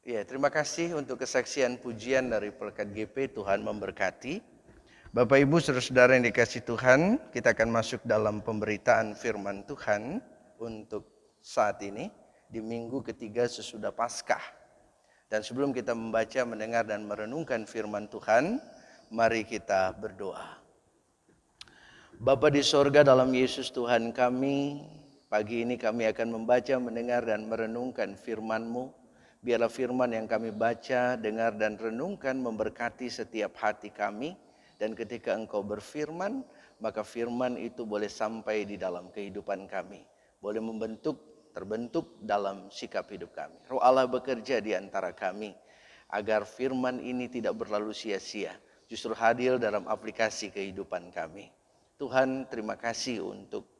Ya, terima kasih untuk kesaksian pujian dari Pelekat GP. Tuhan memberkati. Bapak Ibu saudara-saudara yang dikasih Tuhan, kita akan masuk dalam pemberitaan firman Tuhan untuk saat ini di minggu ketiga sesudah Paskah. Dan sebelum kita membaca, mendengar dan merenungkan firman Tuhan, mari kita berdoa. Bapa di sorga, dalam Yesus Tuhan kami, pagi ini kami akan membaca, mendengar dan merenungkan firman-Mu. Biarlah firman yang kami baca, dengar dan renungkan memberkati setiap hati kami. Dan ketika Engkau berfirman, maka firman itu boleh sampai di dalam kehidupan kami. Boleh terbentuk dalam sikap hidup kami. Roh Allah bekerja di antara kami, agar firman ini tidak berlalu sia-sia. Justru hadir dalam aplikasi kehidupan kami. Tuhan, terima kasih untuk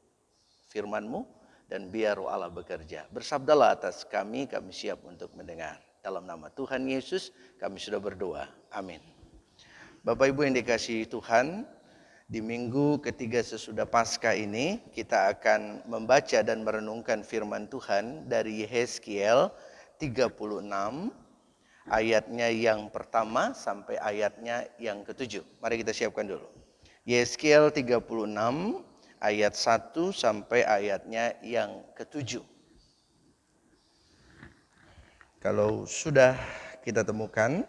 firman-Mu. Dan biar Roh Allah bekerja. Bersabdalah atas kami siap untuk mendengar. Dalam nama Tuhan Yesus kami sudah berdoa. Amin. Bapak Ibu yang dikasihi Tuhan, di minggu ketiga sesudah Paskah ini kita akan membaca dan merenungkan firman Tuhan dari Yehezkiel 36 ayatnya yang pertama sampai ayatnya yang ketujuh. Mari kita siapkan dulu. Yehezkiel 36 ayat 1 sampai ayatnya yang ketujuh. Kalau sudah kita temukan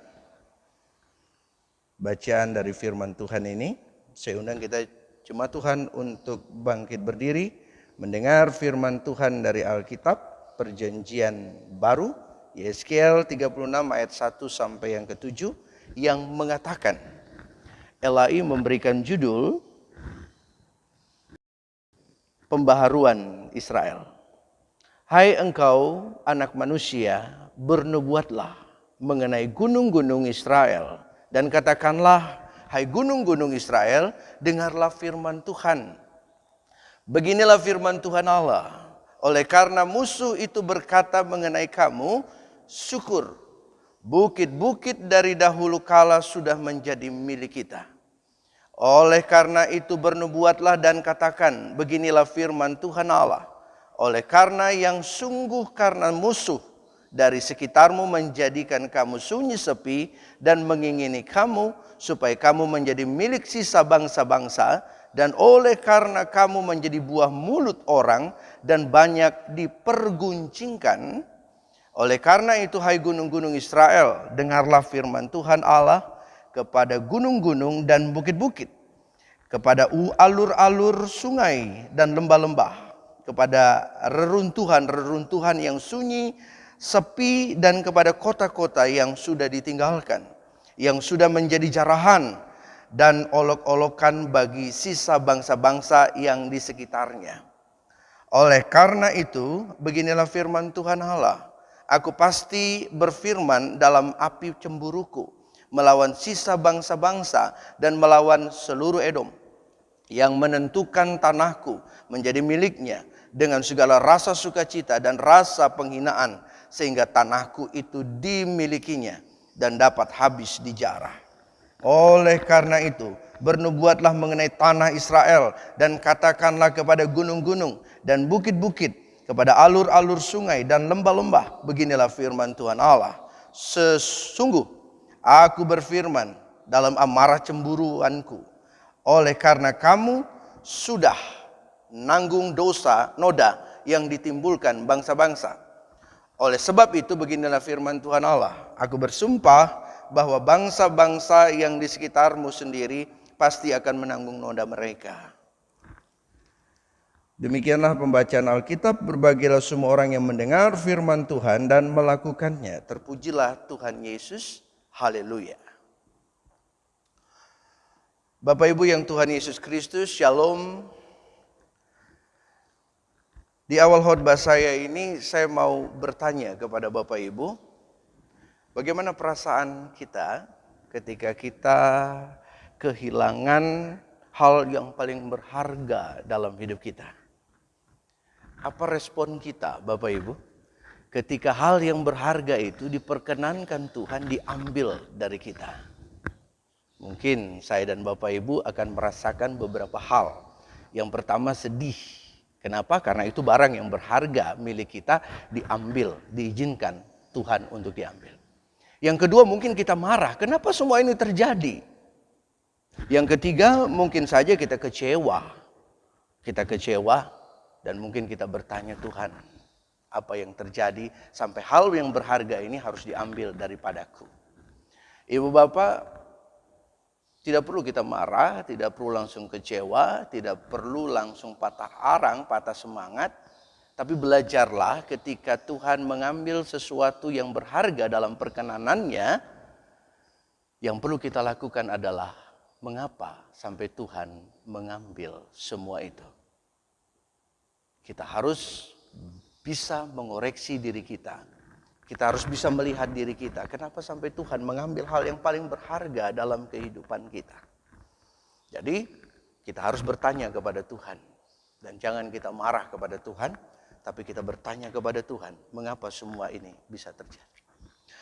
bacaan dari firman Tuhan ini, saya undang kita jemaat Tuhan untuk bangkit berdiri, mendengar firman Tuhan dari Alkitab, Perjanjian Baru, Yehezkiel 36 ayat 1 sampai yang ketujuh, yang mengatakan, LAI memberikan judul Pembaharuan Israel. Hai engkau anak manusia, bernubuatlah mengenai gunung-gunung Israel. Dan katakanlah, hai gunung-gunung Israel, dengarlah firman Tuhan. Beginilah firman Tuhan Allah. Oleh karena musuh itu berkata mengenai kamu, syukur, bukit-bukit dari dahulu kala sudah menjadi milik kita. Oleh karena itu bernubuatlah dan katakan, beginilah firman Tuhan Allah. Oleh karena yang sungguh karena musuh dari sekitarmu menjadikan kamu sunyi sepi dan mengingini kamu supaya kamu menjadi milik sisa bangsa-bangsa, dan oleh karena kamu menjadi buah mulut orang dan banyak diperguncingkan. Oleh karena itu hai gunung-gunung Israel, dengarlah firman Tuhan Allah kepada gunung-gunung dan bukit-bukit, kepada alur-alur sungai dan lembah-lembah, kepada reruntuhan-reruntuhan yang sunyi, sepi, dan kepada kota-kota yang sudah ditinggalkan, yang sudah menjadi jarahan dan olok-olokan bagi sisa bangsa-bangsa yang di sekitarnya. Oleh karena itu, beginilah firman Tuhan Allah, aku pasti berfirman dalam api cemburuku, melawan sisa bangsa-bangsa dan melawan seluruh Edom, yang menentukan tanahku menjadi miliknya dengan segala rasa sukacita dan rasa penghinaan, sehingga tanahku itu dimilikinya dan dapat habis dijarah. Oleh karena itu, bernubuatlah mengenai tanah Israel dan katakanlah kepada gunung-gunung dan bukit-bukit, kepada alur-alur sungai dan lembah-lembah, beginilah firman Tuhan Allah, sesungguh aku berfirman dalam amarah cemburuanku, oleh karena kamu sudah nanggung dosa noda yang ditimbulkan bangsa-bangsa. Oleh sebab itu beginilah firman Tuhan Allah, aku bersumpah bahwa bangsa-bangsa yang di sekitarmu sendiri pasti akan menanggung noda mereka. Demikianlah pembacaan Alkitab. Berbahagialah semua orang yang mendengar firman Tuhan dan melakukannya. Terpujilah Tuhan Yesus. Haleluya. Bapak Ibu yang Tuhan Yesus Kristus, Shalom. Di awal khotbah saya ini saya mau bertanya kepada Bapak Ibu, bagaimana perasaan kita ketika kita kehilangan hal yang paling berharga dalam hidup kita? Apa respon kita, Bapak Ibu, ketika hal yang berharga itu diperkenankan Tuhan diambil dari kita? Mungkin saya dan Bapak Ibu akan merasakan beberapa hal. Yang pertama, sedih. Kenapa? Karena itu barang yang berharga milik kita diambil, diizinkan Tuhan untuk diambil. Yang kedua, mungkin kita marah. Kenapa semua ini terjadi? Yang ketiga, mungkin saja kita kecewa. Kita kecewa dan mungkin kita bertanya, Tuhan, apa yang terjadi sampai hal yang berharga ini harus diambil daripadaku. Ibu bapak, tidak perlu kita marah, tidak perlu langsung kecewa, tidak perlu langsung patah arang, patah semangat. Tapi belajarlah ketika Tuhan mengambil sesuatu yang berharga dalam perkenanannya, yang perlu kita lakukan adalah mengapa sampai Tuhan mengambil semua itu. Kita harus bisa mengoreksi diri kita. Kita harus bisa melihat diri kita. Kenapa sampai Tuhan mengambil hal yang paling berharga dalam kehidupan kita. Jadi kita harus bertanya kepada Tuhan. Dan jangan kita marah kepada Tuhan. Tapi kita bertanya kepada Tuhan, mengapa semua ini bisa terjadi.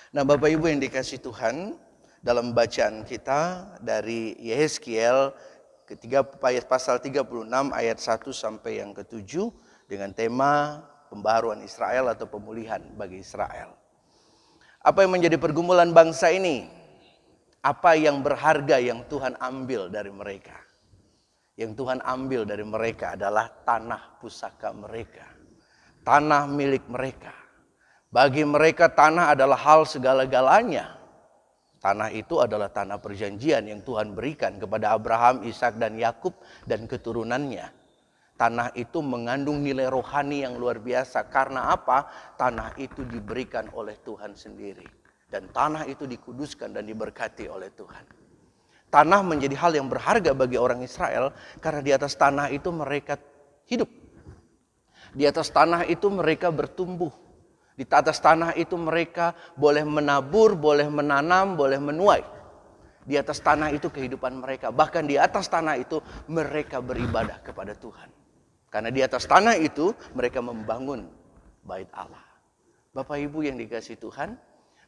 Nah Bapak Ibu yang dikasih Tuhan, dalam bacaan kita dari Yehezkiel pasal 36 ayat 1 sampai yang ke-7 dengan tema pembaharuan Israel atau pemulihan bagi Israel. Apa yang menjadi pergumulan bangsa ini? Apa yang berharga yang Tuhan ambil dari mereka? Yang Tuhan ambil dari mereka adalah tanah pusaka mereka. Tanah milik mereka. Bagi mereka tanah adalah hal segala-galanya. Tanah itu adalah tanah perjanjian yang Tuhan berikan kepada Abraham, Ishak dan Yakub dan keturunannya. Tanah itu mengandung nilai rohani yang luar biasa. Karena apa? Tanah itu diberikan oleh Tuhan sendiri. Dan tanah itu dikuduskan dan diberkati oleh Tuhan. Tanah menjadi hal yang berharga bagi orang Israel. Karena di atas tanah itu mereka hidup. Di atas tanah itu mereka bertumbuh. Di atas tanah itu mereka boleh menabur, boleh menanam, boleh menuai. Di atas tanah itu kehidupan mereka. Bahkan di atas tanah itu mereka beribadah kepada Tuhan. Karena di atas tanah itu mereka membangun bait Allah. Bapak Ibu yang dikasihi Tuhan,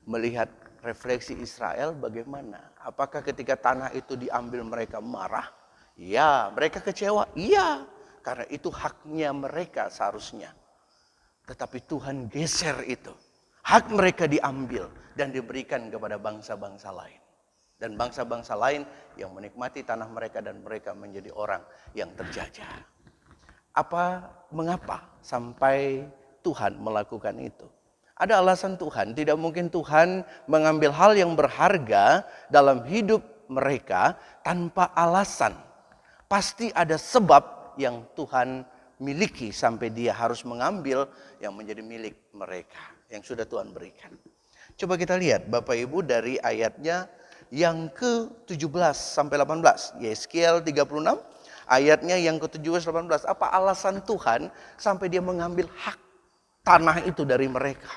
melihat refleksi Israel bagaimana? Apakah ketika tanah itu diambil mereka marah? Ya, mereka kecewa? Iya. Karena itu haknya mereka seharusnya. Tetapi Tuhan geser itu. Hak mereka diambil dan diberikan kepada bangsa-bangsa lain. Dan bangsa-bangsa lain yang menikmati tanah mereka dan mereka menjadi orang yang terjajah. Mengapa sampai Tuhan melakukan itu? Ada alasan Tuhan. Tidak mungkin Tuhan mengambil hal yang berharga dalam hidup mereka tanpa alasan. Pasti ada sebab yang Tuhan miliki sampai dia harus mengambil yang menjadi milik mereka. Yang sudah Tuhan berikan. Coba kita lihat Bapak Ibu dari ayatnya yang ke-17 sampai 18. Yehezkiel 36 ayatnya yang ke-17 18. Apa alasan Tuhan sampai dia mengambil hak tanah itu dari mereka?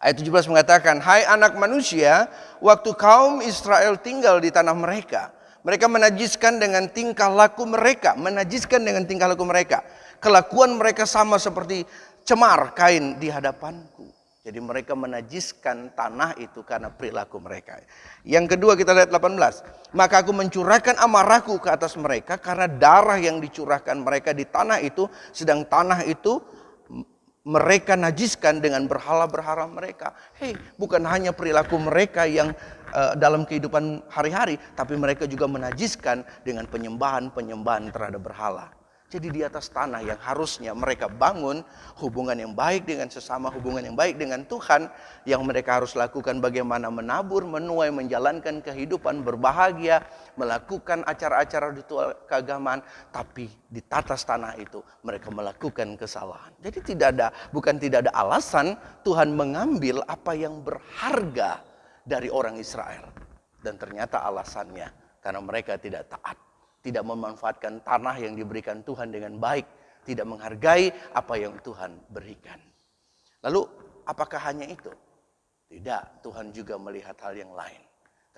Ayat 17 mengatakan, hai anak manusia, waktu kaum Israel tinggal di tanah mereka, mereka menajiskan dengan tingkah laku mereka. Menajiskan dengan tingkah laku mereka. Kelakuan mereka sama seperti cemar kain di hadapanku. Jadi mereka menajiskan tanah itu karena perilaku mereka. Yang kedua kita lihat 18. Maka aku mencurahkan amarahku ke atas mereka karena darah yang dicurahkan mereka di tanah itu. Sedang tanah itu mereka najiskan dengan berhala-berhala mereka. Bukan hanya perilaku mereka yang dalam kehidupan hari-hari, tapi mereka juga menajiskan dengan penyembahan-penyembahan terhadap berhala. Jadi di atas tanah yang harusnya mereka bangun hubungan yang baik dengan sesama, hubungan yang baik dengan Tuhan, yang mereka harus lakukan bagaimana menabur, menuai, menjalankan kehidupan berbahagia, melakukan acara-acara ritual keagamaan, tapi di atas tanah itu mereka melakukan kesalahan. Jadi bukan tidak ada alasan Tuhan mengambil apa yang berharga dari orang Israel. Dan ternyata alasannya karena mereka tidak taat. Tidak memanfaatkan tanah yang diberikan Tuhan dengan baik. Tidak menghargai apa yang Tuhan berikan. Lalu apakah hanya itu? Tidak, Tuhan juga melihat hal yang lain.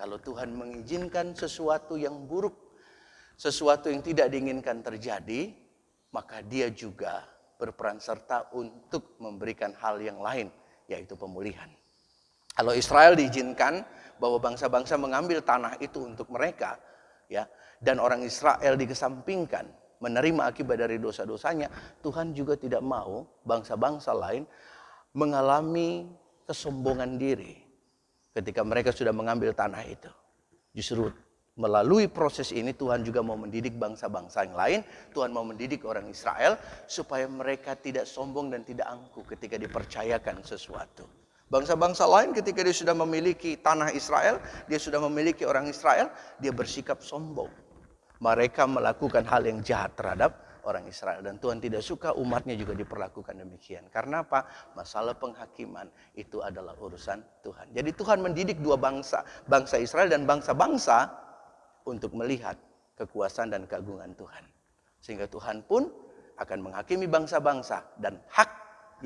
Kalau Tuhan mengizinkan sesuatu yang buruk, sesuatu yang tidak diinginkan terjadi, maka dia juga berperan serta untuk memberikan hal yang lain, yaitu pemulihan. Kalau Israel diizinkan bahwa bangsa-bangsa mengambil tanah itu untuk mereka, ya, dan orang Israel dikesampingkan menerima akibat dari dosa-dosanya, Tuhan juga tidak mau bangsa-bangsa lain mengalami kesombongan diri ketika mereka sudah mengambil tanah itu. Justru melalui proses ini Tuhan juga mau mendidik bangsa-bangsa yang lain. Tuhan mau mendidik orang Israel supaya mereka tidak sombong dan tidak angkuh ketika dipercayakan sesuatu. Bangsa-bangsa lain ketika dia sudah memiliki tanah Israel, dia sudah memiliki orang Israel, dia bersikap sombong. Mereka melakukan hal yang jahat terhadap orang Israel. Dan Tuhan tidak suka umatnya juga diperlakukan demikian. Karena apa? Masalah penghakiman itu adalah urusan Tuhan. Jadi Tuhan mendidik dua bangsa, bangsa Israel dan bangsa-bangsa untuk melihat kekuasaan dan keagungan Tuhan. Sehingga Tuhan pun akan menghakimi bangsa-bangsa. Dan hak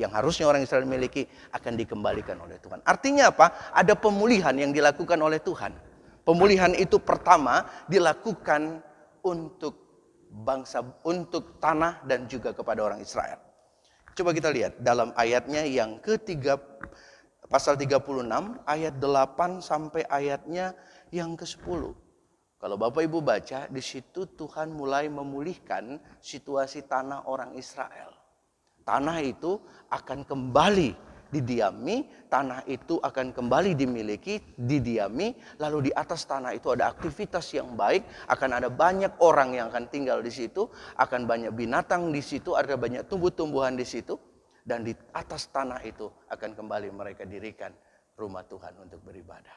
yang harusnya orang Israel miliki akan dikembalikan oleh Tuhan. Artinya apa? Ada pemulihan yang dilakukan oleh Tuhan. Pemulihan itu pertama dilakukan untuk bangsa, untuk tanah dan juga kepada orang Israel. Coba kita lihat dalam ayatnya yang ketiga, pasal 36 ayat 8 sampai ayatnya yang ke-10. Kalau Bapak Ibu baca, di situ Tuhan mulai memulihkan situasi tanah orang Israel. Tanah itu akan kembali didiami, tanah itu akan kembali dimiliki, didiami, lalu di atas tanah itu ada aktivitas yang baik, akan ada banyak orang yang akan tinggal di situ, akan banyak binatang di situ, ada banyak tumbuh-tumbuhan di situ, dan di atas tanah itu akan kembali mereka dirikan rumah Tuhan untuk beribadah.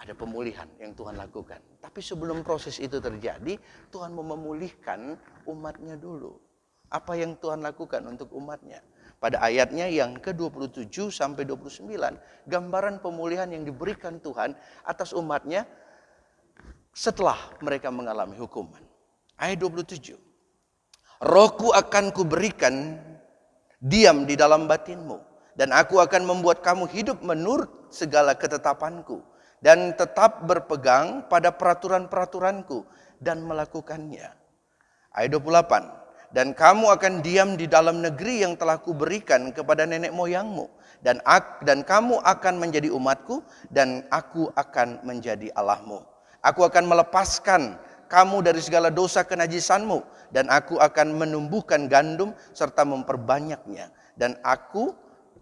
Ada pemulihan yang Tuhan lakukan. Tapi sebelum proses itu terjadi, Tuhan mau memulihkan umatnya dulu. Apa yang Tuhan lakukan untuk umatnya? Pada ayatnya yang ke-27 sampai 29, gambaran pemulihan yang diberikan Tuhan atas umatnya setelah mereka mengalami hukuman. Ayat 27. Rohku akan kuberikan diam di dalam batinmu, dan aku akan membuat kamu hidup menurut segala ketetapanku, dan tetap berpegang pada peraturan-peraturanku dan melakukannya. Ayat 28. Dan kamu akan diam di dalam negeri yang telah kuberikan kepada nenek moyangmu. Dan kamu akan menjadi umatku, dan aku akan menjadi Allahmu. Aku akan melepaskan kamu dari segala dosa kenajisanmu, dan aku akan menumbuhkan gandum serta memperbanyaknya. Dan aku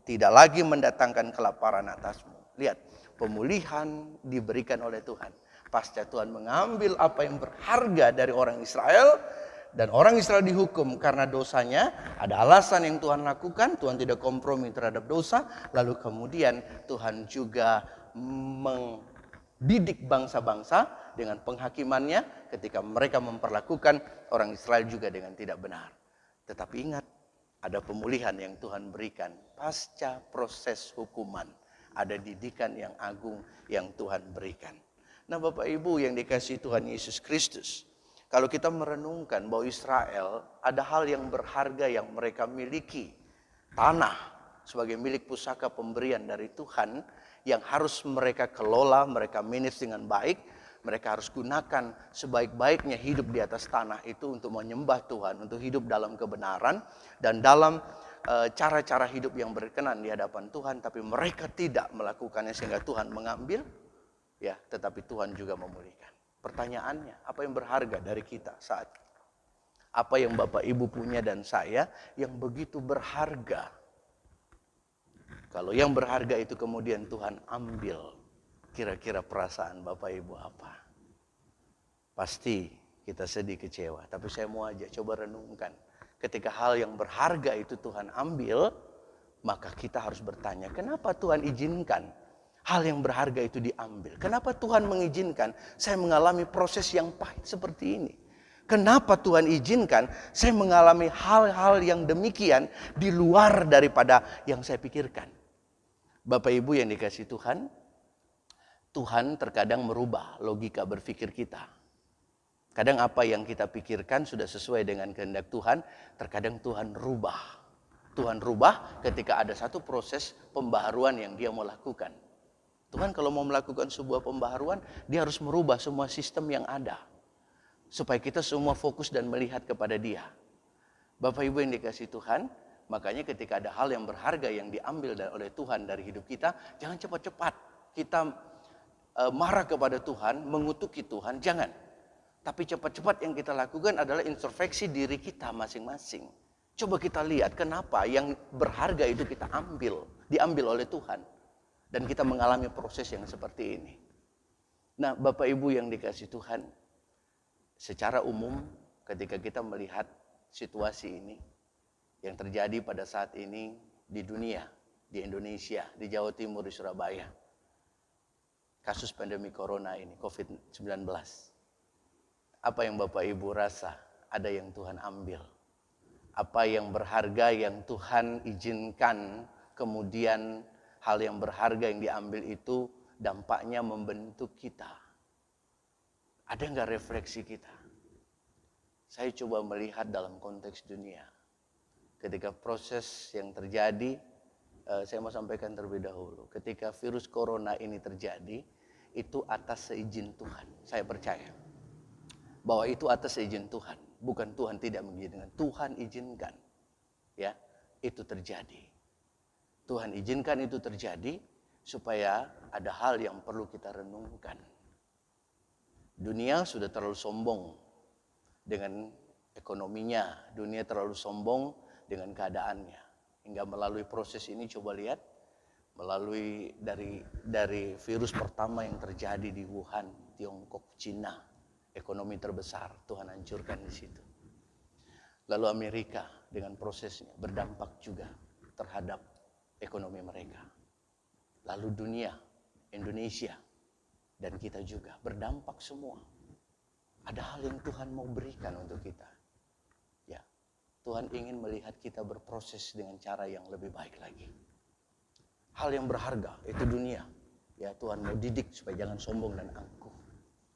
tidak lagi mendatangkan kelaparan atasmu. Lihat, pemulihan diberikan oleh Tuhan. Pasca Tuhan mengambil apa yang berharga dari orang Israel, dan orang Israel dihukum karena dosanya. Ada alasan yang Tuhan lakukan. Tuhan tidak kompromi terhadap dosa. Lalu kemudian Tuhan juga mendidik bangsa-bangsa dengan penghakimannya ketika mereka memperlakukan orang Israel juga dengan tidak benar. Tetapi ingat, ada pemulihan yang Tuhan berikan pasca proses hukuman. Ada didikan yang agung yang Tuhan berikan. Nah, Bapak Ibu yang dikasihi Tuhan Yesus Kristus, kalau kita merenungkan bahwa Israel ada hal yang berharga yang mereka miliki. Tanah sebagai milik pusaka pemberian dari Tuhan yang harus mereka kelola, mereka manage dengan baik. Mereka harus gunakan sebaik-baiknya hidup di atas tanah itu untuk menyembah Tuhan, untuk hidup dalam kebenaran dan dalam cara-cara hidup yang berkenan di hadapan Tuhan. Tapi mereka tidak melakukannya sehingga Tuhan mengambil, ya, tetapi Tuhan juga memulihkan. Pertanyaannya, apa yang berharga dari kita saat ini? Apa yang Bapak Ibu punya dan saya yang begitu berharga? Kalau yang berharga itu kemudian Tuhan ambil, kira-kira perasaan Bapak Ibu apa? Pasti kita sedih, kecewa. Tapi saya mau aja coba renungkan. Ketika hal yang berharga itu Tuhan ambil, maka kita harus bertanya, kenapa Tuhan izinkan hal yang berharga itu diambil? Kenapa Tuhan mengizinkan saya mengalami proses yang pahit seperti ini? Kenapa Tuhan izinkan saya mengalami hal-hal yang demikian di luar daripada yang saya pikirkan? Bapak Ibu yang dikasihi Tuhan, Tuhan terkadang merubah logika berpikir kita. Kadang apa yang kita pikirkan sudah sesuai dengan kehendak Tuhan, terkadang Tuhan rubah. Tuhan rubah ketika ada satu proses pembaharuan yang Dia mau lakukan. Tuhan kalau mau melakukan sebuah pembaharuan, Dia harus merubah semua sistem yang ada. Supaya kita semua fokus dan melihat kepada Dia. Bapak Ibu yang dikasihi Tuhan, makanya ketika ada hal yang berharga yang diambil oleh Tuhan dari hidup kita, jangan cepat-cepat kita marah kepada Tuhan, mengutuki Tuhan, jangan. Tapi cepat-cepat yang kita lakukan adalah introspeksi diri kita masing-masing. Coba kita lihat kenapa yang berharga itu kita diambil oleh Tuhan. Dan kita mengalami proses yang seperti ini. Nah, Bapak Ibu yang dikasih Tuhan, secara umum ketika kita melihat situasi ini yang terjadi pada saat ini di dunia, di Indonesia, di Jawa Timur, di Surabaya, kasus pandemi corona ini, COVID-19. Apa yang Bapak Ibu rasa ada yang Tuhan ambil? Apa yang berharga yang Tuhan izinkan, kemudian hal yang berharga yang diambil itu dampaknya membentuk kita? Ada nggak refleksi kita? Saya coba melihat dalam konteks dunia. Ketika proses yang terjadi, saya mau sampaikan terlebih dahulu. Ketika virus corona ini terjadi, itu atas seizin Tuhan. Saya percaya bahwa itu atas seizin Tuhan. Bukan Tuhan tidak mengizinkan, Tuhan izinkan. Ya, itu terjadi. Tuhan izinkan itu terjadi supaya ada hal yang perlu kita renungkan. Dunia sudah terlalu sombong dengan ekonominya, dunia terlalu sombong dengan keadaannya. Hingga melalui proses ini coba lihat, melalui dari virus pertama yang terjadi di Wuhan, Tiongkok, Cina, ekonomi terbesar, Tuhan hancurkan di situ. Lalu Amerika dengan prosesnya berdampak juga terhadap ekonomi mereka. Lalu dunia, Indonesia, dan kita juga berdampak semua. Ada hal yang Tuhan mau berikan untuk kita. Ya, Tuhan ingin melihat kita berproses dengan cara yang lebih baik lagi. Hal yang berharga itu dunia. Ya, Tuhan mau didik supaya jangan sombong dan angkuh.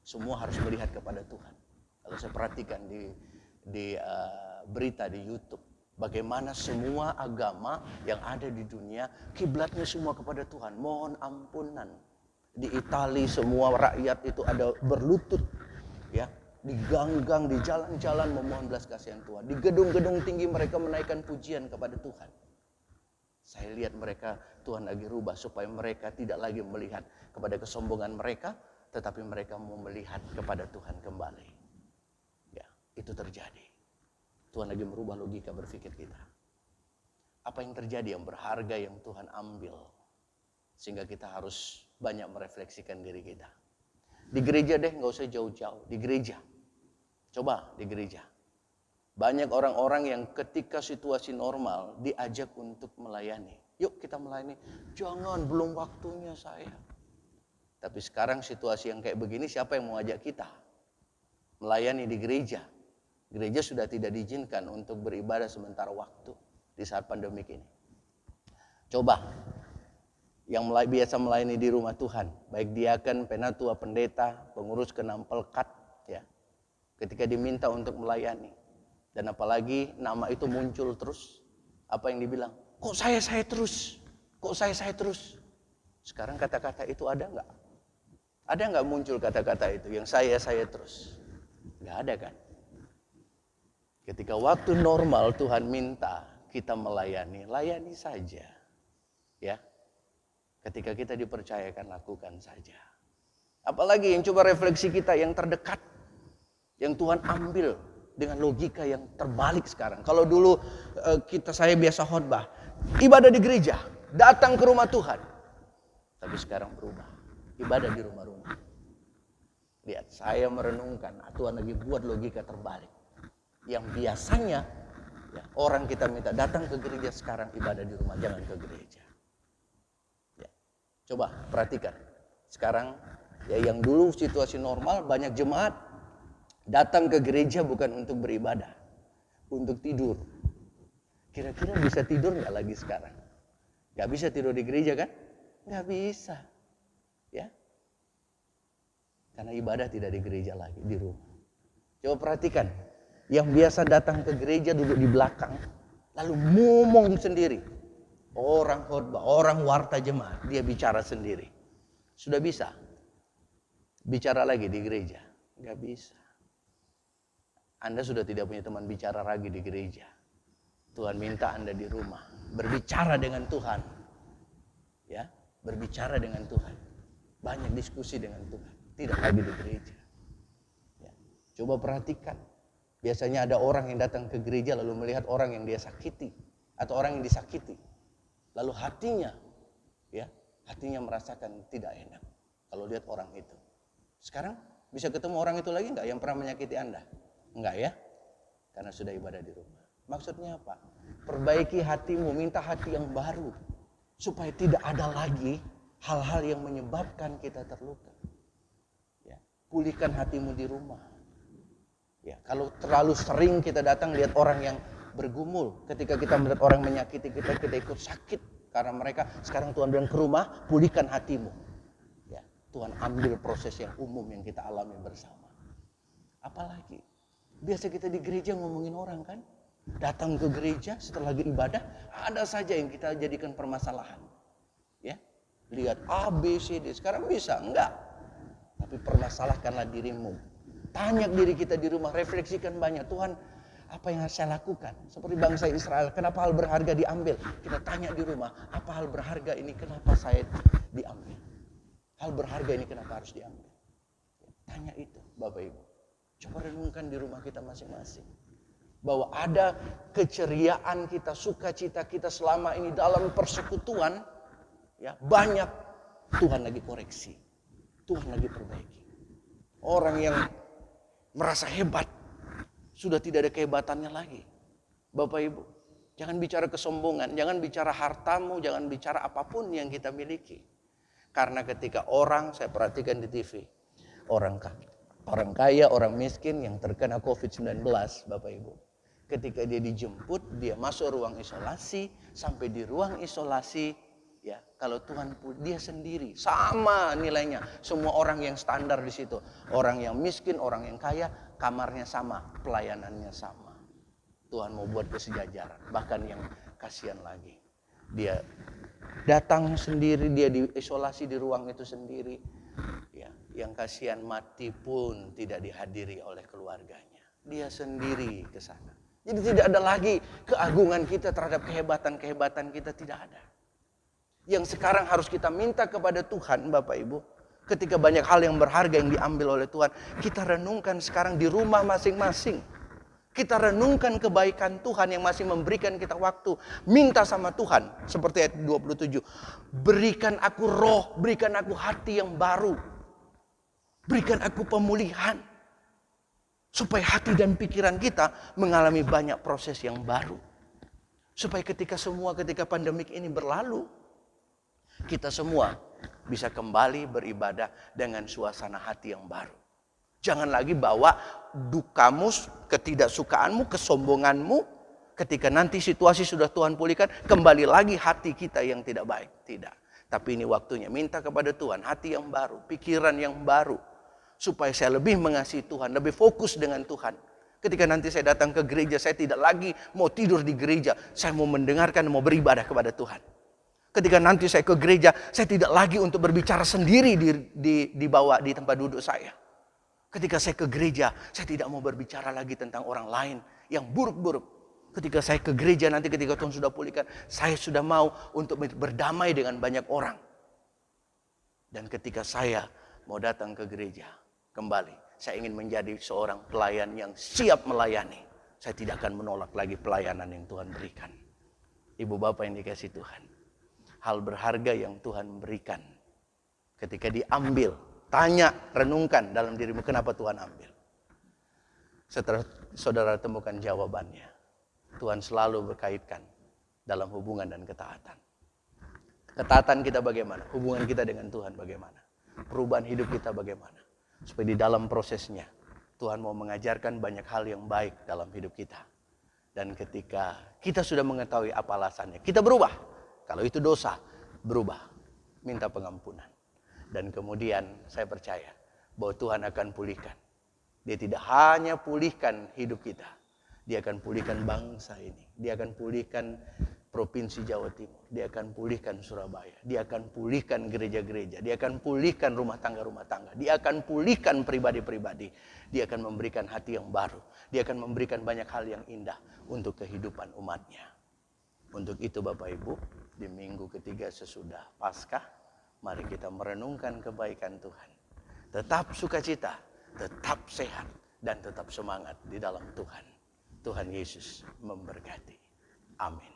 Semua harus melihat kepada Tuhan. Kalau saya perhatikan di berita di YouTube, bagaimana semua agama yang ada di dunia kiblatnya semua kepada Tuhan. Mohon ampunan. Di Italia semua rakyat itu ada berlutut, ya, di gang-gang, di jalan-jalan memohon belas kasihan Tuhan. Di gedung-gedung tinggi mereka menaikkan pujian kepada Tuhan. Saya lihat mereka, Tuhan lagi rubah supaya mereka tidak lagi melihat kepada kesombongan mereka, tetapi mereka mau melihat kepada Tuhan kembali. Ya, itu terjadi. Tuhan lagi merubah logika berpikir kita. Apa yang terjadi yang berharga yang Tuhan ambil, sehingga kita harus banyak merefleksikan diri kita. Di gereja deh, nggak usah jauh-jauh. Di gereja, coba di gereja. Banyak orang-orang yang ketika situasi normal diajak untuk melayani. Yuk kita melayani. Jangan, belum waktunya saya. Tapi sekarang situasi yang kayak begini, siapa yang mau ajak kita melayani di gereja? Gereja sudah tidak diizinkan untuk beribadah sementara waktu di saat pandemik ini. Coba yang biasa melayani di rumah Tuhan, baik diaken, penatua, pendeta, pengurus kenampelkat, ya, ketika diminta untuk melayani, dan apalagi nama itu muncul terus, apa yang dibilang? Kok saya terus? Kok saya terus? Sekarang kata-kata itu ada nggak? Ada nggak muncul kata-kata itu yang saya terus? Nggak ada kan? Ketika waktu normal Tuhan minta kita melayani, layani saja. Ya. Ketika kita dipercayakan, lakukan saja. Apalagi yang coba refleksi kita yang terdekat, yang Tuhan ambil dengan logika yang terbalik sekarang. Kalau dulu saya biasa khotbah, ibadah di gereja, datang ke rumah Tuhan. Tapi sekarang berubah, ibadah di rumah-rumah. Lihat, saya merenungkan, Tuhan lagi buat logika terbalik. Yang biasanya ya, orang kita minta datang ke gereja, sekarang ibadah di rumah, jangan ke gereja. Ya. Coba perhatikan. Sekarang ya, yang dulu situasi normal banyak jemaat datang ke gereja bukan untuk beribadah, untuk tidur. Kira-kira bisa tidur nggak lagi sekarang? Nggak bisa tidur di gereja kan? Nggak bisa. Ya. Karena ibadah tidak di gereja lagi, di rumah. Coba perhatikan. Yang biasa datang ke gereja duduk di belakang, lalu ngomong sendiri. Orang khotbah, orang warta jemaat, dia bicara sendiri. Sudah bisa bicara lagi di gereja? Nggak bisa. Anda sudah tidak punya teman bicara lagi di gereja. Tuhan minta Anda di rumah berbicara dengan Tuhan. Ya, berbicara dengan Tuhan. Banyak diskusi dengan Tuhan, tidak lagi di gereja. Ya. Coba perhatikan. Biasanya ada orang yang datang ke gereja lalu melihat orang yang dia sakiti atau orang yang disakiti. Lalu hatinya ya hatinya merasakan tidak enak kalau lihat orang itu. Sekarang bisa ketemu orang itu lagi nggak yang pernah menyakiti Anda? Enggak ya? Karena sudah ibadah di rumah. Maksudnya apa? Perbaiki hatimu, minta hati yang baru. Supaya tidak ada lagi hal-hal yang menyebabkan kita terluka. Ya, pulihkan hatimu di rumah. Ya, kalau terlalu sering kita datang lihat orang yang bergumul, ketika kita melihat orang menyakiti kita, kita ikut sakit karena mereka. Sekarang Tuhan bilang ke rumah, pulihkan hatimu. Ya, Tuhan ambil proses yang umum yang kita alami bersama. Apalagi biasa kita di gereja ngomongin orang kan, datang ke gereja setelah ibadah ada saja yang kita jadikan permasalahan. Ya, lihat A, B, C, D. Sekarang bisa enggak? Tapi permasalahkanlah dirimu. Tanya diri kita di rumah, refleksikan banyak. Tuhan, apa yang harus saya lakukan? Seperti bangsa Israel, kenapa hal berharga diambil? Kita tanya di rumah, apa hal berharga ini kenapa saya diambil? Hal berharga ini kenapa harus diambil? Tanya itu, Bapak Ibu. Coba renungkan di rumah kita masing-masing. Bahwa ada keceriaan kita, sukacita kita selama ini dalam persekutuan. Ya, banyak Tuhan lagi koreksi. Tuhan lagi perbaiki. Orang yang merasa hebat, sudah tidak ada kehebatannya lagi. Bapak Ibu, jangan bicara kesombongan, jangan bicara hartamu, jangan bicara apapun yang kita miliki. Karena ketika orang, saya perhatikan di TV, orang kaya, orang miskin yang terkena COVID-19, Bapak Ibu. Ketika dia dijemput, dia masuk ruang isolasi, sampai di ruang isolasi, ya, kalau Tuhan dia sendiri sama nilainya. Semua orang yang standar di situ, orang yang miskin, orang yang kaya, kamarnya sama, pelayanannya sama. Tuhan mau buat kesejajaran. Bahkan yang kasihan lagi, dia datang sendiri, dia diisolasi di ruang itu sendiri. Ya, yang kasihan mati pun tidak dihadiri oleh keluarganya. Dia sendiri ke sana. Jadi tidak ada lagi keagungan kita terhadap kehebatan-kehebatan kita, tidak ada. Yang sekarang harus kita minta kepada Tuhan, Bapak Ibu, ketika banyak hal yang berharga yang diambil oleh Tuhan, kita renungkan sekarang di rumah masing-masing. Kita renungkan kebaikan Tuhan yang masih memberikan kita waktu. Minta sama Tuhan, seperti ayat 27. Berikan aku roh, berikan aku hati yang baru. Berikan aku pemulihan. Supaya hati dan pikiran kita mengalami banyak proses yang baru. Supaya ketika pandemik ini berlalu, kita semua bisa kembali beribadah dengan suasana hati yang baru. Jangan lagi bawa dukamu, ketidaksukaanmu, kesombonganmu. Ketika nanti situasi sudah Tuhan pulihkan, kembali lagi hati kita yang tidak baik. Tidak. Tapi ini waktunya minta kepada Tuhan hati yang baru, pikiran yang baru. Supaya saya lebih mengasihi Tuhan, lebih fokus dengan Tuhan. Ketika nanti saya datang ke gereja, saya tidak lagi mau tidur di gereja. Saya mau mendengarkan, mau beribadah kepada Tuhan. Ketika nanti saya ke gereja, saya tidak lagi untuk berbicara sendiri di bawah di tempat duduk saya. Ketika saya ke gereja, saya tidak mau berbicara lagi tentang orang lain yang buruk-buruk. Ketika saya ke gereja nanti ketika Tuhan sudah pulihkan, saya sudah mau untuk berdamai dengan banyak orang. Dan ketika saya mau datang ke gereja kembali, saya ingin menjadi seorang pelayan yang siap melayani. Saya tidak akan menolak lagi pelayanan yang Tuhan berikan. Ibu bapak yang dikasihi Tuhan. Hal berharga yang Tuhan berikan. Ketika diambil, tanya, renungkan dalam dirimu kenapa Tuhan ambil. Setelah saudara temukan jawabannya, Tuhan selalu berkaitkan dalam hubungan dan ketaatan. Ketaatan kita bagaimana? Hubungan kita dengan Tuhan bagaimana? Perubahan hidup kita bagaimana? Supaya di dalam prosesnya, Tuhan mau mengajarkan banyak hal yang baik dalam hidup kita. Dan ketika kita sudah mengetahui apa alasannya, kita berubah. Kalau itu dosa, berubah. Minta pengampunan. Dan kemudian saya percaya bahwa Tuhan akan pulihkan. Dia tidak hanya pulihkan hidup kita. Dia akan pulihkan bangsa ini. Dia akan pulihkan Provinsi Jawa Timur. Dia akan pulihkan Surabaya. Dia akan pulihkan gereja-gereja. Dia akan pulihkan rumah tangga-rumah tangga. Dia akan pulihkan pribadi-pribadi. Dia akan memberikan hati yang baru. Dia akan memberikan banyak hal yang indah untuk kehidupan umatnya. Untuk itu Bapak Ibu, di minggu ketiga sesudah Paskah, mari kita merenungkan kebaikan Tuhan. Tetap sukacita, tetap sehat, dan tetap semangat di dalam Tuhan. Tuhan Yesus memberkati. Amin.